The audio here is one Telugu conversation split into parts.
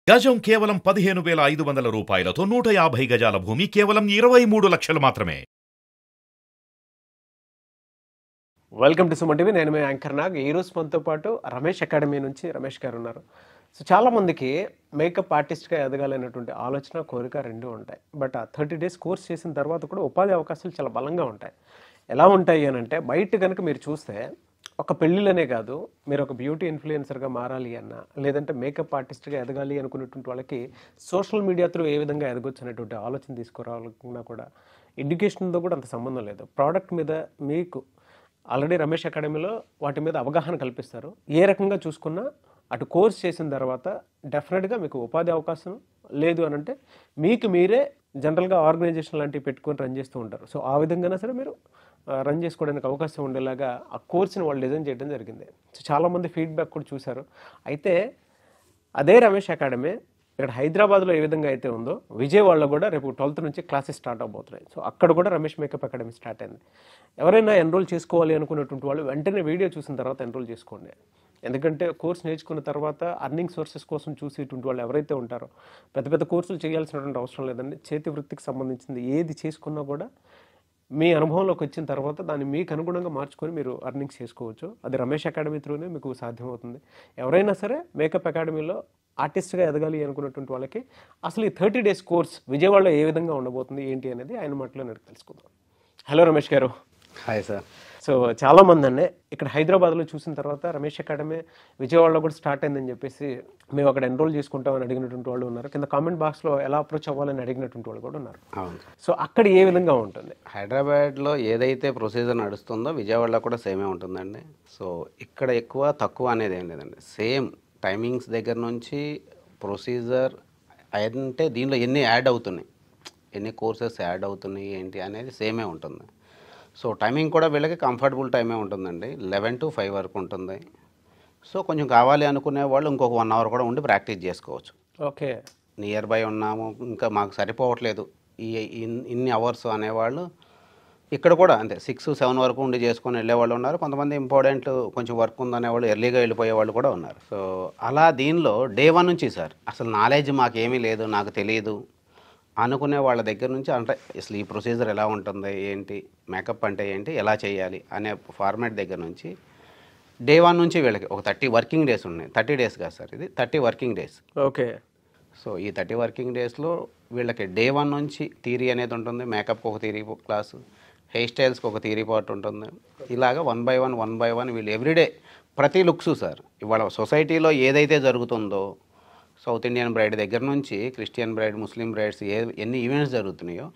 గజం కేవలం 15,500 రూపాయలతో 150 గజాల భూమి కేవలం 23 లక్షలు మాత్రమే. Welcome to Suman TV. నేను మీ యాంకర్ నాగ్. ఈరోజు మనతో పాటు రమేష్ అకాడమీ నుంచి రమేష్ గారు ఉన్నారు. సో చాలామందికి మేకప్ ఆర్టిస్ట్గా ఎదగాలనేటువంటి ఆలోచన, కోరిక రెండు ఉంటాయి. బట్ ఆ 30 డేస్ కోర్స్ చేసిన తర్వాత కూడా ఉపాధి అవకాశాలు చాలా బలంగా ఉంటాయి. ఎలా ఉంటాయి అని అంటే, బయట కనుక మీరు చూస్తే ఒక పెళ్ళిళ్ళనే కాదు, మీరు ఒక బ్యూటీ ఇన్ఫ్లుయెన్సర్గా మారాలి అన్నా, లేదంటే మేకప్ ఆర్టిస్ట్గా ఎదగాలి అనుకునేటువంటి వాళ్ళకి సోషల్ మీడియా త్రూ ఏ విధంగా ఎదగొచ్చు అనేటువంటి ఆలోచన తీసుకురావాలన్నా కూడా ఎడ్యుకేషన్తో కూడా అంత సంబంధం లేదు. ప్రోడక్ట్ మీద మీకు ఆల్రెడీ రమేష్ అకాడమీలో వాటి మీద అవగాహన కల్పిస్తారు. ఏ రకంగా చూసుకున్నా అటు కోర్స్ చేసిన తర్వాత డెఫినెట్గా మీకు ఉపాధి అవకాశం లేదు అని అంటే మీకు మీరే జనరల్గా ఆర్గనైజేషన్ లాంటివి పెట్టుకొని రన్ చేస్తూ ఉంటారు. సో ఆ విధంగానే సరే మీరు రన్ చేసుకోవడానికి అవకాశం ఉండేలాగా ఆ కోర్స్ని వాళ్ళు డిజైన్ చేయడం జరిగింది. సో చాలామంది ఫీడ్బ్యాక్ కూడా చూశారు. అయితే అదే రమేష్ అకాడమీ ఇక్కడ హైదరాబాద్లో ఏ విధంగా అయితే ఉందో, విజయవాడలో కూడా రేపు 12th నుంచి క్లాసెస్ స్టార్ట్ అవబోతున్నాయి. సో అక్కడ కూడా రమేష్ మేకప్ అకాడమీ స్టార్ట్ అయింది. ఎవరైనా ఎన్రోల్ చేసుకోవాలి అనుకున్నటువంటి వాళ్ళు వెంటనే వీడియో చూసిన తర్వాత ఎన్రోల్ చేసుకోండి. ఎందుకంటే కోర్స్ నేర్చుకున్న తర్వాత అర్నింగ్ సోర్సెస్ కోసం చూసేటువంటి వాళ్ళు ఎవరైతే ఉంటారో, పెద్ద పెద్ద కోర్సులు చేయాల్సినటువంటి అవసరం లేదండి. చేతి వృత్తికి సంబంధించింది ఏది చేసుకున్నా కూడా మీ అనుభవంలోకి వచ్చిన తర్వాత దాన్ని మీకు అనుగుణంగా మార్చుకొని మీరు అర్నింగ్స్ చేసుకోవచ్చు. అది రమేష్ అకాడమీ త్రూనే మీకు సాధ్యమవుతుంది. ఎవరైనా సరే మేకప్ అకాడమీలో ఆర్టిస్ట్గా ఎదగాలి అనుకున్నటువంటి వాళ్ళకి అసలు ఈ 30 డేస్ కోర్స్ విజయవాడలో ఏ విధంగా ఉండబోతుంది ఏంటి అనేది ఆయన మాటలో నేను తెలుసుకుందాం. హలో రమేష్ గారు. Hi sir. సో చాలామంది అండి ఇక్కడ హైదరాబాద్లో చూసిన తర్వాత రమేష్ అకాడమీ విజయవాడలో కూడా స్టార్ట్ అయిందని చెప్పేసి మేము అక్కడ ఎన్రోల్ చేసుకుంటామని అడిగినటువంటి వాళ్ళు ఉన్నారు. కింద కామెంట్ బాక్స్లో ఎలా అప్రోచ్ అవ్వాలని అడిగినటువంటి వాళ్ళు కూడా ఉన్నారు. అవును. సో అక్కడ ఏ విధంగా ఉంటుంది? హైదరాబాద్లో ఏదైతే ప్రొసీజర్ నడుస్తుందో విజయవాడలో కూడా సేమే ఉంటుందండి. సో ఇక్కడ ఎక్కువ తక్కువ అనేది ఏం లేదండి. సేమ్ టైమింగ్స్ దగ్గర నుంచి ప్రొసీజర్ అంటే దీనిలో ఎన్ని యాడ్ అవుతున్నాయి, ఎన్ని కోర్సెస్ యాడ్ అవుతున్నాయి ఏంటి అనేది సేమే ఉంటుంది. సో టైమింగ్ కూడా వీళ్ళకి కంఫర్టబుల్ టైమే ఉంటుందండి. 11 to 5 వరకు ఉంటుంది. సో కొంచెం కావాలి అనుకునే వాళ్ళు ఇంకొక 1 hour కూడా ఉండి ప్రాక్టీస్ చేసుకోవచ్చు. ఓకే, నియర్ బై ఉన్నాము, ఇంకా మాకు సరిపోవట్లేదు ఈ ఇన్ని అవర్స్ అనేవాళ్ళు ఇక్కడ కూడా అంతే 6-7 వరకు ఉండి చేసుకొని వెళ్ళేవాళ్ళు ఉన్నారు. కొంతమంది ఇంపార్టెంట్ కొంచెం వర్క్ ఉందనేవాళ్ళు ఎర్లీగా వెళ్ళిపోయే వాళ్ళు కూడా ఉన్నారు. సో అలా దీనిలో డే 1 నుంచి సార్ అసలు నాలెడ్జ్ మాకేమీ లేదు, నాకు తెలియదు అనుకునే వాళ్ళ దగ్గర నుంచి అంటే అసలు ఈ ప్రొసీజర్ ఎలా ఉంటుంది ఏంటి, మేకప్ అంటే ఏంటి, ఎలా చేయాలి అనే ఫార్మాట్ దగ్గర నుంచి డే 1 నుంచి వీళ్ళకి ఒక 30 వర్కింగ్ డేస్ ఉన్నాయి. 30 డేస్ కాదు సార్, ఇది 30 వర్కింగ్ డేస్. ఓకే. సో ఈ 30 వర్కింగ్ డేస్లో వీళ్ళకి డే 1 నుంచి థియరీ అనేది ఉంటుంది. మేకప్కి ఒక థియరీ క్లాసు, హెయిర్ స్టైల్స్కి ఒక థియరీ పార్ట్ ఉంటుంది. ఇలాగా 1 by 1 వీళ్ళు ఎవ్రీడే ప్రతి లుక్స్ సార్ ఇవాళ సొసైటీలో ఏదైతే జరుగుతుందో, సౌత్ ఇండియన్ బ్రైడ్ దగ్గర నుంచి క్రిస్టియన్ బ్రైడ్, ముస్లిం బ్రైడ్స్ ఎన్ని ఈవెంట్స్ జరుగుతున్నాయో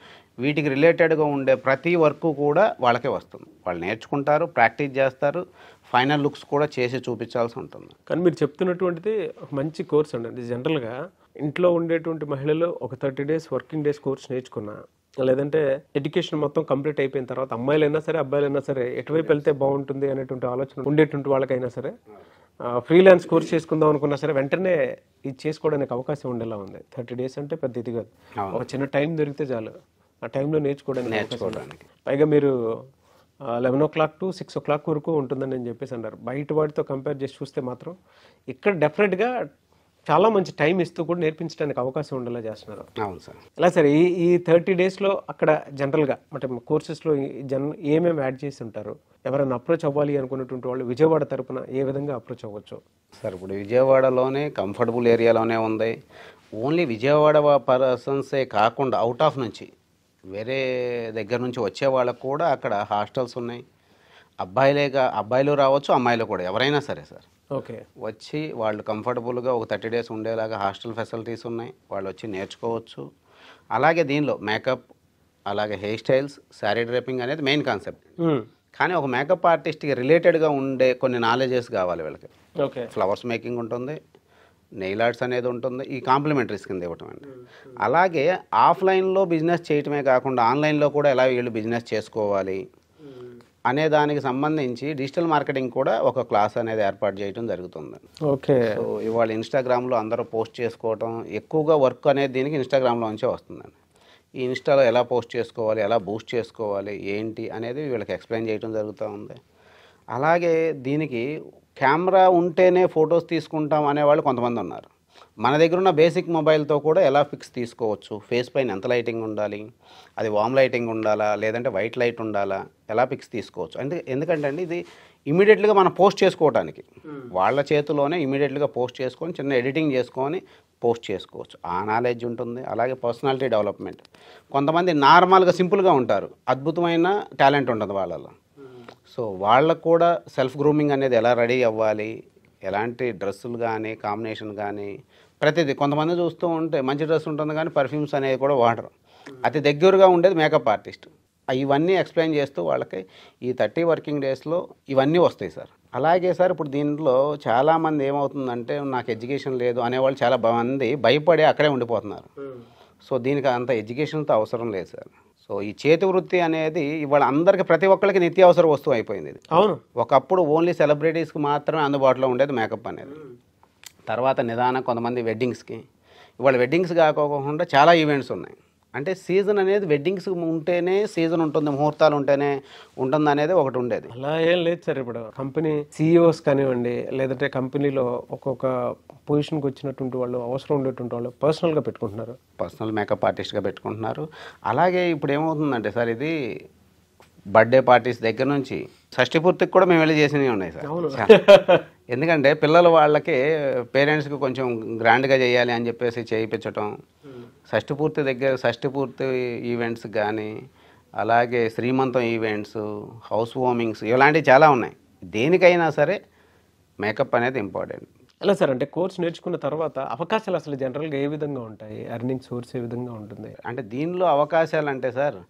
వీటికి రిలేటెడ్గా ఉండే ప్రతి వర్క్ కూడా వాళ్ళకే వస్తుంది. వాళ్ళు నేర్చుకుంటారు, ప్రాక్టీస్ చేస్తారు, ఫైనల్ లుక్స్ కూడా చేసి చూపించాల్సి ఉంటుంది. కానీ మీరు చెప్తున్నటువంటిది ఒక మంచి కోర్స్ అండి. అది జనరల్గా ఇంట్లో ఉండేటువంటి మహిళలు ఒక 30 డేస్ వర్కింగ్ డేస్ కోర్స్ నేర్చుకున్నా, లేదంటే ఎడ్యుకేషన్ మొత్తం కంప్లీట్ అయిపోయిన తర్వాత అమ్మాయిలైనా సరే అబ్బాయిలైనా సరే ఎటువైపు వెళ్తే బాగుంటుంది అనేటువంటి ఆలోచన ఉండేటువంటి వాళ్ళకైనా సరే ఫ్రీలాన్స్ కోర్స్ చేసుకుందాం అనుకున్నా సరే వెంటనే ఇది చేసుకోవడానికి అవకాశం ఉండేలా ఉంది. 30 డేస్ అంటే పెద్ద ఇది కాదు, ఒక చిన్న టైం దొరికితే చాలు ఆ టైంలో నేర్చుకోవడానికి. పైగా మీరు 11 o'clock to 6 o'clock వరకు ఉంటుందని నేను చెప్పేసి అన్నారు. బయట వాటితో కంపేర్ చేసి చూస్తే మాత్రం ఇక్కడ డెఫినెట్గా చాలా మంచి టైం ఇస్తూ కూడా నేర్పించడానికి అవకాశం ఉండేలా చేస్తున్నారు. అవును సార్. ఇలా సరే ఈ 30 డేస్లో అక్కడ జనరల్గా అంటే కోర్సెస్లో ఏమేమి యాడ్ చేసి ఉంటారు? ఎవరైనా అప్రోచ్ అవ్వాలి అనుకున్నటువంటి వాళ్ళు విజయవాడ తరపున ఏ విధంగా అప్రోచ్ అవ్వచ్చు? సార్ ఇప్పుడు విజయవాడలోనే కంఫర్టబుల్ ఏరియాలోనే ఉంది. ఓన్లీ విజయవాడ పర్సన్సే కాకుండా అవుట్ ఆఫ్ నుంచి వేరే దగ్గర నుంచి వచ్చే వాళ్ళకు కూడా అక్కడ హాస్టల్స్ ఉన్నాయి. అబ్బాయిలు రావచ్చు, అమ్మాయిలు కూడా ఎవరైనా సరే సార్ ఓకే వచ్చి వాళ్ళు కంఫర్టబుల్గా ఒక 30 డేస్ ఉండేలాగా హాస్టల్ ఫెసిలిటీస్ ఉన్నాయి. వాళ్ళు వచ్చి నేర్చుకోవచ్చు. అలాగే దీనిలో మేకప్, అలాగే హెయిర్ స్టైల్స్, శారీ డ్రేపింగ్ అనేది మెయిన్ కాన్సెప్ట్. కానీ ఒక మేకప్ ఆర్టిస్ట్కి రిలేటెడ్గా ఉండే కొన్ని నాలెడ్జెస్ కావాలి వీళ్ళకి. ఓకే, ఫ్లవర్స్ మేకింగ్ ఉంటుంది, నెయిల్ ఆర్ట్స్ అనేది ఉంటుంది, ఈ కాంప్లిమెంటరీస్ కింద ఇవ్వటం అండి. అలాగే ఆఫ్లైన్లో బిజినెస్ చేయటమే కాకుండా ఆన్లైన్లో కూడా ఎలా వీళ్ళు బిజినెస్ చేసుకోవాలి అనే దానికి సంబంధించి డిజిటల్ మార్కెటింగ్ కూడా ఒక క్లాస్ అనేది ఏర్పాటు చేయడం జరుగుతుంది. ఓకే. సో ఇవాళ ఇన్స్టాగ్రామ్లో అందరూ పోస్ట్ చేసుకోవటం ఎక్కువగా వర్క్ అనేది దీనికి ఇన్స్టాగ్రామ్లో నుంచే వస్తుందండి. ఈ ఇన్స్టాలో ఎలా పోస్ట్ చేసుకోవాలి, ఎలా బూస్ట్ చేసుకోవాలి ఏంటి అనేది వీళ్ళకి ఎక్స్ప్లెయిన్ చేయడం జరుగుతూ ఉంది. అలాగే దీనికి కెమెరా ఉంటేనే ఫొటోస్ తీసుకుంటాం అనేవాళ్ళు కొంతమంది ఉన్నారు. మన దగ్గర ఉన్న బేసిక్ మొబైల్తో కూడా ఎలా ఫిక్స్ తీసుకోవచ్చు, ఫేస్ పైన ఎంత లైటింగ్ ఉండాలి, అది వామ్ లైటింగ్ ఉండాలా లేదంటే వైట్ లైట్ ఉండాలా, ఎలా ఫిక్స్ తీసుకోవచ్చు. ఎందుకంటే అండి ఇది ఇమీడియట్గా మనం పోస్ట్ చేసుకోవడానికి వాళ్ళ చేతిలోనే ఇమీడియట్గా పోస్ట్ చేసుకొని చిన్న ఎడిటింగ్ చేసుకొని పోస్ట్ చేసుకోవచ్చు. ఆ నాలెడ్జ్ ఉంటుంది. అలాగే పర్సనాలిటీ డెవలప్మెంట్. కొంతమంది నార్మల్గా సింపుల్గా ఉంటారు, అద్భుతమైన టాలెంట్ ఉంటుంది వాళ్ళలో. సో వాళ్ళకు కూడా సెల్ఫ్ గ్రూమింగ్ అనేది ఎలా రెడీ అవ్వాలి, ఎలాంటి డ్రెస్సులు కానీ కాంబినేషన్ కానీ ప్రతిదీ. కొంతమంది చూస్తూ ఉంటే మంచి డ్రెస్ ఉంటుంది కానీ పర్ఫ్యూమ్స్ అనేవి కూడా వాడరు. అతి దగ్గరగా ఉండేది మేకప్ ఆర్టిస్ట్. ఇవన్నీ ఎక్స్ప్లెయిన్ చేస్తూ వాళ్ళకి ఈ 30 వర్కింగ్ డేస్లో ఇవన్నీ వస్తాయి సార్. అలాగే సార్ ఇప్పుడు దీంట్లో చాలామంది ఏమవుతుందంటే నాకు ఎడ్యుకేషన్ లేదు అనేవాళ్ళు చాలా మంది భయపడి అక్కడే ఉండిపోతున్నారు. సో దీనికి అంత ఎడ్యుకేషన్తో అవసరం లేదు సార్. సో ఈ చేతి వృత్తి అనేది ఇవాళ అందరికి ప్రతి ఒక్కరికి నిత్యావసర వస్తువు అయిపోయింది ఇది. అవును. ఒకప్పుడు ఓన్లీ సెలబ్రిటీస్కి మాత్రమే అందుబాటులో ఉండేది మేకప్ అనేది. తర్వాత నిదానం కొంతమంది వెడ్డింగ్స్కి, ఇవాళ వెడ్డింగ్స్ కాకోకుండా చాలా ఈవెంట్స్ ఉన్నాయి. అంటే సీజన్ అనేది వెడ్డింగ్స్ ఉంటేనే సీజన్ ఉంటుంది, ముహూర్తాలు ఉంటేనే ఉంటుంది అనేది ఒకటి ఉండేది. అలా ఏం లేదు సార్. ఇప్పుడు కంపెనీ సిఇఓస్ కానివ్వండి, లేదంటే కంపెనీలో ఒక్కొక్క పొజిషన్కి వచ్చినటువంటి వాళ్ళు, అవసరం ఉండేటువంటి వాళ్ళు పర్సనల్గా పెట్టుకుంటున్నారు, పర్సనల్ మేకప్ ఆర్టిస్ట్గా పెట్టుకుంటున్నారు. అలాగే ఇప్పుడు ఏమవుతుందంటే సార్ ఇది బర్త్డే పార్టీస్ దగ్గర నుంచి షష్ఠి పూర్తికి కూడా మేము వెళ్ళి చేసినవి ఉన్నాయి సార్. ఎందుకంటే పిల్లలు వాళ్ళకి పేరెంట్స్కి కొంచెం గ్రాండ్గా చేయాలి అని చెప్పేసి చేయించటం, షష్ఠి పూర్తి ఈవెంట్స్ కానీ, అలాగే శ్రీమంతం ఈవెంట్స్, హౌస్ వార్మింగ్స్, ఇలాంటివి చాలా ఉన్నాయి. దేనికైనా సరే మేకప్ అనేది ఇంపార్టెంట్. ఎలా సార్ అంటే కోర్స్ నేర్చుకున్న తర్వాత అవకాశాలు అసలు జనరల్గా ఏ విధంగా ఉంటాయి, ఎర్నింగ్ సోర్స్ ఏ విధంగా ఉంటుంది? అంటే దీనిలో అవకాశాలు అంటే సార్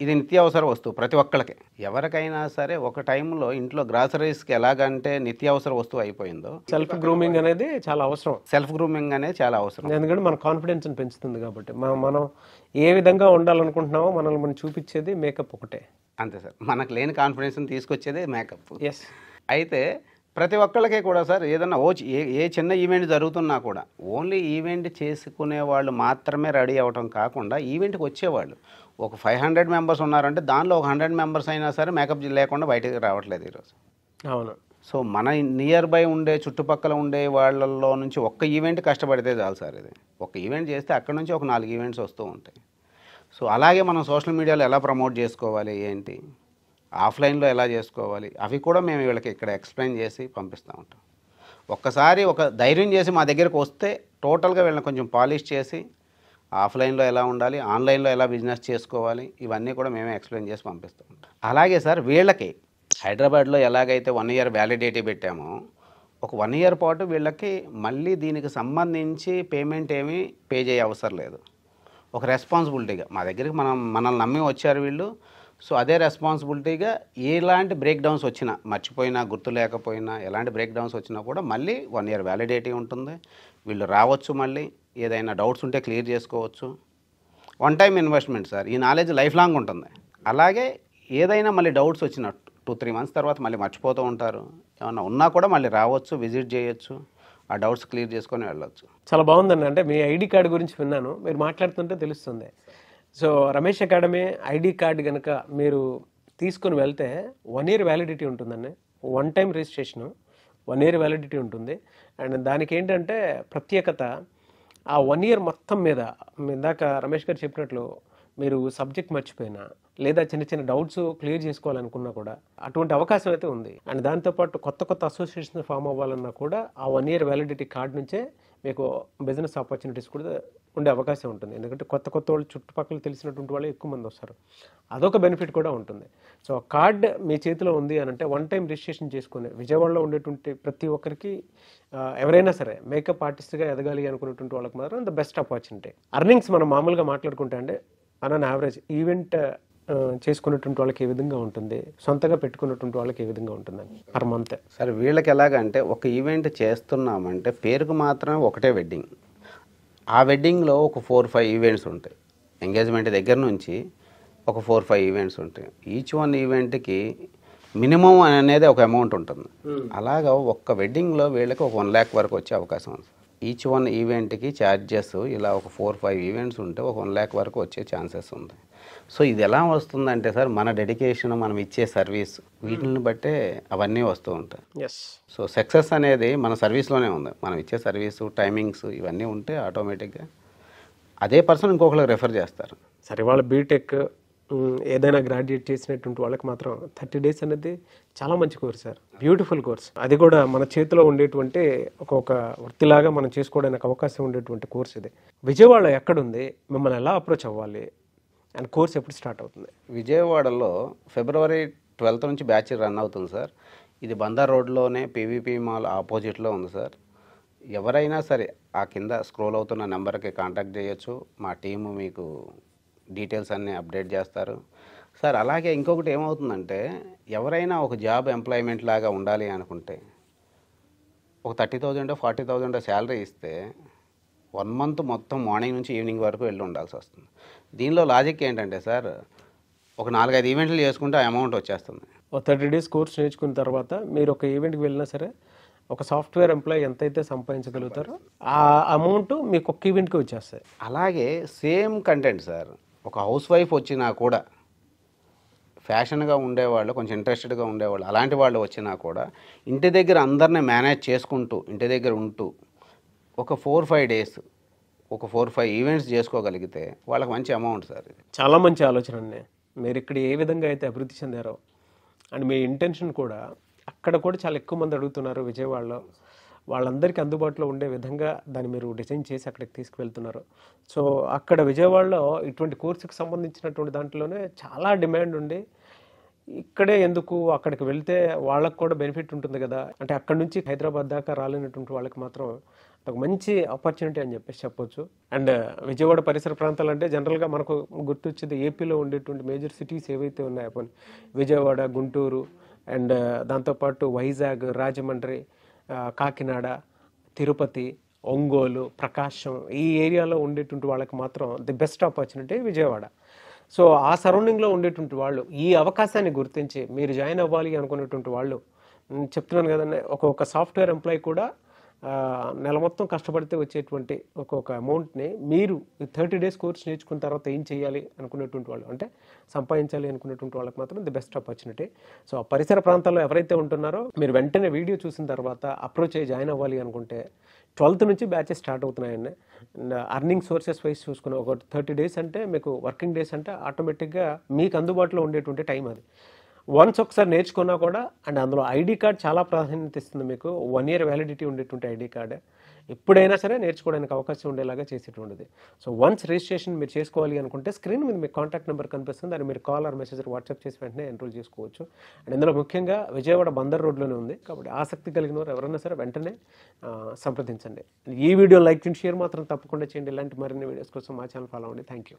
ఇది నిత్యావసర వస్తువు ప్రతి ఒక్కళ్ళకి. ఎవరికైనా సరే ఒక టైంలో ఇంట్లో గ్రాసరీస్కి ఎలాగంటే నిత్యావసర వస్తువు అయిపోయిందో సెల్ఫ్ గ్రూమింగ్ అనేది చాలా అవసరం. సెల్ఫ్ గ్రూమింగ్ అనేది చాలా అవసరం. ఎందుకంటే మన కాన్ఫిడెన్స్ని పెంచుతుంది కాబట్టి. మనం ఏ విధంగా ఉండాలనుకుంటున్నామో మనల్ని మనం చూపించేది మేకప్ ఒకటే. అంతే సార్. మనకు లేని కాన్ఫిడెన్స్ని తీసుకొచ్చేది మేకప్. ఎస్. అయితే ప్రతి ఒక్కళ్ళకే కూడా సార్ ఏదన్నా ఏ చిన్న ఈవెంట్ జరుగుతున్నా కూడా ఓన్లీ ఈవెంట్ చేసుకునే వాళ్ళు మాత్రమే రెడీ అవ్వటం కాకుండా ఈవెంట్కి వచ్చేవాళ్ళు ఒక 500 మెంబర్స్ ఉన్నారంటే దానిలో ఒక 100 మెంబర్స్ అయినా సరే మేకప్ లేకుండా బయటకు రావట్లేదు ఈరోజు. అవును. సో మన నియర్ బై ఉండే చుట్టుపక్కల ఉండే వాళ్ళల్లో నుంచి ఒక్క ఈవెంట్ కష్టపడితే చాలు సార్. ఇది ఒక ఈవెంట్ చేస్తే అక్కడ నుంచి ఒక 4 ఈవెంట్స్ వస్తూ ఉంటాయి. సో అలాగే మనం సోషల్ మీడియాలో ఎలా ప్రమోట్ చేసుకోవాలి, ఏంటి ఆఫ్లైన్లో ఎలా చేసుకోవాలి, అవి కూడా మేము వీళ్ళకి ఇక్కడ ఎక్స్ప్లెయిన్ చేసి పంపిస్తూ ఉంటాం. ఒక్కసారి ఒక ధైర్యం చేసి మా దగ్గరకు వస్తే టోటల్గా వీళ్ళని కొంచెం పాలిష్ చేసి ఆఫ్లైన్లో ఎలా ఉండాలి, ఆన్లైన్లో ఎలా బిజినెస్ చేసుకోవాలి, ఇవన్నీ కూడా మేమే ఎక్స్ప్లెయిన్ చేసి పంపిస్తూ ఉంటాం. అలాగే సార్ వీళ్ళకి హైదరాబాద్లో ఎలాగైతే 1 ఇయర్ వ్యాలిడిటీ పెట్టామో ఒక 1 ఇయర్ పాటు వీళ్ళకి మళ్ళీ దీనికి సంబంధించి పేమెంట్ ఏమీ పే చేయ అవసరం లేదు. ఒక రెస్పాన్సిబిలిటీగా మా దగ్గరికి మనల్ని నమ్మి వచ్చారు వీళ్ళు. సో అదే రెస్పాన్సిబిలిటీగా ఎలాంటి బ్రేక్ డౌన్స్ వచ్చినా, మర్చిపోయినా గుర్తు లేకపోయినా ఎలాంటి బ్రేక్ డౌన్స్ వచ్చినా కూడా మళ్ళీ 1 ఇయర్ వ్యాలిడిటీ ఉంటుంది. వీళ్ళు రావచ్చు, మళ్ళీ ఏదైనా డౌట్స్ ఉంటే క్లియర్ చేసుకోవచ్చు. 1 టైం ఇన్వెస్ట్మెంట్ సార్. ఈ నాలెడ్జ్ లైఫ్ లాంగ్ ఉంటుంది. అలాగే ఏదైనా మళ్ళీ డౌట్స్ వచ్చిన 2-3 మంత్స్ తర్వాత మళ్ళీ మర్చిపోతూ ఉంటారు. ఏమన్నా ఉన్నా కూడా మళ్ళీ రావచ్చు, విజిట్ చేయొచ్చు, ఆ డౌట్స్ క్లియర్ చేసుకొని వెళ్ళొచ్చు. చాలా బాగుందండి. అంటే మీ ఐడి కార్డు గురించి విన్నాను, మీరు మాట్లాడుతుంటే తెలుస్తుంది. So Ramesh academy ID card కనుక మీరు తీసుకొని వెళ్తే 1 ఇయర్ వ్యాలిడిటీ ఉంటుందండి. 1 టైం రిజిస్ట్రేషను, 1 ఇయర్ వ్యాలిడిటీ ఉంటుంది. అండ్ దానికి ఏంటంటే ప్రత్యేకత, ఆ 1 ఇయర్ మొత్తం మీద ఇందాక రమేష్ గారు చెప్పినట్లు మీరు సబ్జెక్ట్ మర్చిపోయినా లేదా చిన్న చిన్న డౌట్స్ క్లియర్ చేసుకోవాలనుకున్నా కూడా అటువంటి అవకాశం అయితే ఉంది. అండ్ దాంతోపాటు కొత్త అసోసియేషన్ ఫామ్ అవ్వాలన్నా కూడా ఆ 1 ఇయర్ వ్యాలిడిటీ కార్డ్ నుంచే మీకు బిజినెస్ ఆపర్చునిటీస్ కూడా ఉండే అవకాశం ఉంటుంది. ఎందుకంటే కొత్త వాళ్ళు చుట్టుపక్కల తెలిసినటువంటి వాళ్ళు ఎక్కువ మంది వస్తారు. అదొక బెనిఫిట్ కూడా ఉంటుంది. సో కార్డ్ మీ చేతిలో ఉంది అని అంటే 1 టైం రిజిస్ట్రేషన్ చేసుకుని విజయవాడలో ఉండేటువంటి ప్రతి ఒక్కరికి ఎవరైనా సరే మేకప్ ఆర్టిస్ట్గా ఎదగాలి అనుకునేటువంటి వాళ్ళకి మాత్రం ద బెస్ట్ ఆపర్చునిటీ. అర్నింగ్స్ మనం మామూలుగా మాట్లాడుకుంటే అంటే అన్ యావరేజ్ ఈవెంట్ చేసుకున్నటువంటి వాళ్ళకి ఏ విధంగా ఉంటుంది, సొంతగా పెట్టుకున్నటువంటి వాళ్ళకి ఏ విధంగా ఉంటుందని పర్ మంత్? సరే వీళ్ళకి ఎలాగంటే ఒక ఈవెంట్ చేస్తున్నామంటే పేరుకు మాత్రమే ఒకటే వెడ్డింగ్. ఆ వెడ్డింగ్లో ఒక 4-5 ఈవెంట్స్ ఉంటాయి. ఎంగేజ్మెంట్ దగ్గర నుంచి ఒక 4-5 ఈవెంట్స్ ఉంటాయి. ఈచ్ వన్ ఈవెంట్కి మినిమం అనేది ఒక అమౌంట్ ఉంటుంది. అలాగా ఒక్క వెడ్డింగ్లో వీళ్ళకి ఒక 1 lakh వరకు వచ్చే అవకాశం ఉంది. ఈచ్ వన్ ఈవెంట్కి ఛార్జెస్ ఇలా ఒక 4-5 ఈవెంట్స్ ఉంటే ఒక 1 lakh వరకు వచ్చే ఛాన్సెస్ ఉంది. సో ఇది ఎలా వస్తుందంటే సార్ మన డెడికేషన్, మనం ఇచ్చే సర్వీస్, వీటిని బట్టే అవన్నీ వస్తూ ఉంటాయి. ఎస్. సో సక్సెస్ అనేది మన సర్వీస్లోనే ఉంది. మనం ఇచ్చే సర్వీసు, టైమింగ్స్ ఇవన్నీ ఉంటే ఆటోమేటిక్గా అదే పర్సన్ ఇంకొకరికి రెఫర్ చేస్తారు. సరే, వాళ్ళ బీటెక్ ఏదైనా గ్రాడ్యుయేట్ చేసినటువంటి వాళ్ళకి మాత్రం 30 days అనేది చాలా మంచి కోర్స్ సార్, బ్యూటిఫుల్ కోర్స్. అది కూడా మన చేతిలో ఉండేటువంటి ఒక వృత్తిలాగా మనం చేసుకోవడానికి అవకాశం ఉండేటువంటి కోర్స్ ఇది. విజయవాడ ఎక్కడుంది, మిమ్మల్ని ఎలా అప్రోచ్ అవ్వాలి అండ్ కోర్స్ ఎప్పుడు స్టార్ట్ అవుతుంది? విజయవాడలో February 12th నుంచి బ్యాచ్ రన్ అవుతుంది సార్. ఇది బందర్ రోడ్లోనే పీవీపీ మాల్ ఆపోజిట్లో ఉంది సార్. ఎవరైనా సరే ఆ కింద స్క్రోల్ అవుతున్న నెంబర్కి కాంటాక్ట్ చేయొచ్చు. మా టీము మీకు డీటెయిల్స్ అన్నీ అప్డేట్ చేస్తారు సార్. అలాగే ఇంకొకటి ఏమవుతుందంటే, ఎవరైనా ఒక జాబ్ ఎంప్లాయ్మెంట్ లాగా ఉండాలి అనుకుంటే ఒక 30,000 40,000 శాలరీ ఇస్తే 1 month మొత్తం మార్నింగ్ నుంచి ఈవినింగ్ వరకు వెళ్ళి ఉండాల్సి వస్తుంది. దీనిలో లాజిక్ ఏంటంటే సార్, ఒక 4-5 ఈవెంట్లు చేసుకుంటే ఆ అమౌంట్ వచ్చేస్తుంది. ఒక 30 days కోర్స్ నేర్చుకున్న తర్వాత మీరు ఒక ఈవెంట్కి వెళ్ళినా సరే ఒక సాఫ్ట్వేర్ ఎంప్లాయీ ఎంతైతే సంపాదించగలుగుతారో ఆ అమౌంట్ మీకు ఒక ఈవెంట్కి వచ్చేస్తాయి. అలాగే సేమ్ కంటెంట్ సార్, ఒక హౌస్ వైఫ్ వచ్చినా కూడా, ఫ్యాషన్గా ఉండేవాళ్ళు, కొంచెం ఇంట్రెస్టెడ్గా ఉండేవాళ్ళు, అలాంటి వాళ్ళు వచ్చినా కూడా ఇంటి దగ్గర అందరినీ మేనేజ్ చేసుకుంటూ, ఇంటి దగ్గర ఉంటూ ఒక 4-5 days ఒక 4-5 ఈవెంట్స్ చేసుకోగలిగితే వాళ్ళకి మంచి అమౌంట్ సార్. ఇది చాలా మంచి ఆలోచన అండి. మీరు ఇక్కడ ఏ విధంగా అయితే అభివృద్ధి చెందారో అండ్ మీ ఇంటెన్షన్ కూడా, అక్కడ కూడా చాలా ఎక్కువ మంది అడుగుతున్నారు విజయవాడలో, వాళ్ళందరికీ అందుబాటులో ఉండే విధంగా దాన్ని మీరు డిజైన్ చేసి అక్కడికి తీసుకువెళ్తున్నారు. సో అక్కడ విజయవాడలో ఇటువంటి కోర్సుకి సంబంధించినటువంటి దాంట్లోనే చాలా డిమాండ్ ఉండి, ఇక్కడే ఎందుకు అక్కడికి వెళ్తే వాళ్ళకు కూడా బెనిఫిట్ ఉంటుంది కదా, అంటే అక్కడ నుంచి హైదరాబాద్ దాకా రాలేనటువంటి వాళ్ళకి మాత్రం ఒక మంచి ఆపర్చునిటీ అని చెప్పేసి చెప్పొచ్చు. అండ్ విజయవాడ పరిసర ప్రాంతాలు అంటే జనరల్గా మనకు గుర్తొచ్చేది ఏపీలో ఉండేటువంటి మేజర్ సిటీస్ ఏవైతే ఉన్నాయో పోనీ విజయవాడ, గుంటూరు అండ్ దాంతోపాటు వైజాగ్, రాజమండ్రి, కాకినాడ, తిరుపతి, ఒంగోలు, ప్రకాశం, ఈ ఏరియాలో ఉండేటువంటి వాళ్ళకి మాత్రం the best opportunity Vijayawada. So ఆ సరౌండింగ్లో ఉండేటువంటి వాళ్ళు ఈ అవకాశాన్ని గుర్తించి మీరు జాయిన్ అవ్వాలి అనుకునేటువంటి వాళ్ళు, చెప్తున్నాను కదండి, ఒక్కొక్క సాఫ్ట్వేర్ ఎంప్లాయీ కూడా నెల మొత్తం కష్టపడితే వచ్చేటువంటి ఒక్కొక్క అమౌంట్ని మీరు 30 days కోర్స్ నేర్చుకున్న తర్వాత ఏం చేయాలి అనుకునేటువంటి వాళ్ళు, అంటే సంపాదించాలి అనుకునేటువంటి వాళ్ళకి మాత్రం ది బెస్ట్ ఆపర్చునిటీ. సో ఆ పరిసర ప్రాంతాల్లో ఎవరైతే ఉంటున్నారో మీరు వెంటనే వీడియో చూసిన తర్వాత అప్రోచ్ అయ్యి జాయిన్ అవ్వాలి అనుకుంటే 12th నుంచి బ్యాచెస్ స్టార్ట్ అవుతున్నాయండి. అర్నింగ్ సోర్సెస్ వైజ్ చూసుకుని ఒక 30 days అంటే మీకు వర్కింగ్ డేస్ అంటే ఆటోమేటిక్గా మీకు అందుబాటులో ఉండేటువంటి టైం అది. వన్స్ ఒకసారి నేర్చుకున్నా కూడా, అండ్ అందులో ఐడి కార్డ్ చాలా ప్రాధాన్యత ఇస్తుంది. మీకు 1 year వ్యాలిడిటీ ఉండేటువంటి ఐడి కార్డ్ ఎప్పుడైనా సరే నేర్చుకోవడానికి అవకాశం ఉండేలాగా చేసేటువంటిది. సో వన్స్ రిజిస్ట్రేషన్ మీరు చేసుకోవాలి అనుకుంటే స్క్రీన్ మీద మీకు కాంటాక్ట్ నెంబర్ కనిపిస్తుంది, దాన్ని మీరు కాల్ ఆర్ మెసేజ్ వాట్సాప్ చేసి వెంటనే ఎన్రోల్ చేసుకోవచ్చు. అండ్ ఇందులో ముఖ్యంగా విజయవాడ బందర్ రోడ్లోనే ఉంది కాబట్టి ఆసక్తి కలిగిన వారు ఎవరైనా సరే వెంటనే సంప్రదించండి. ఈ వీడియో లైక్ చేయండి, షేర్ మాత్రం తప్పకుండా చేయండి. ఇలాంటి మరిన్ని వీడియోస్ కోసం మా ఛానల్ ఫాలో అవ్వండి. Thank you.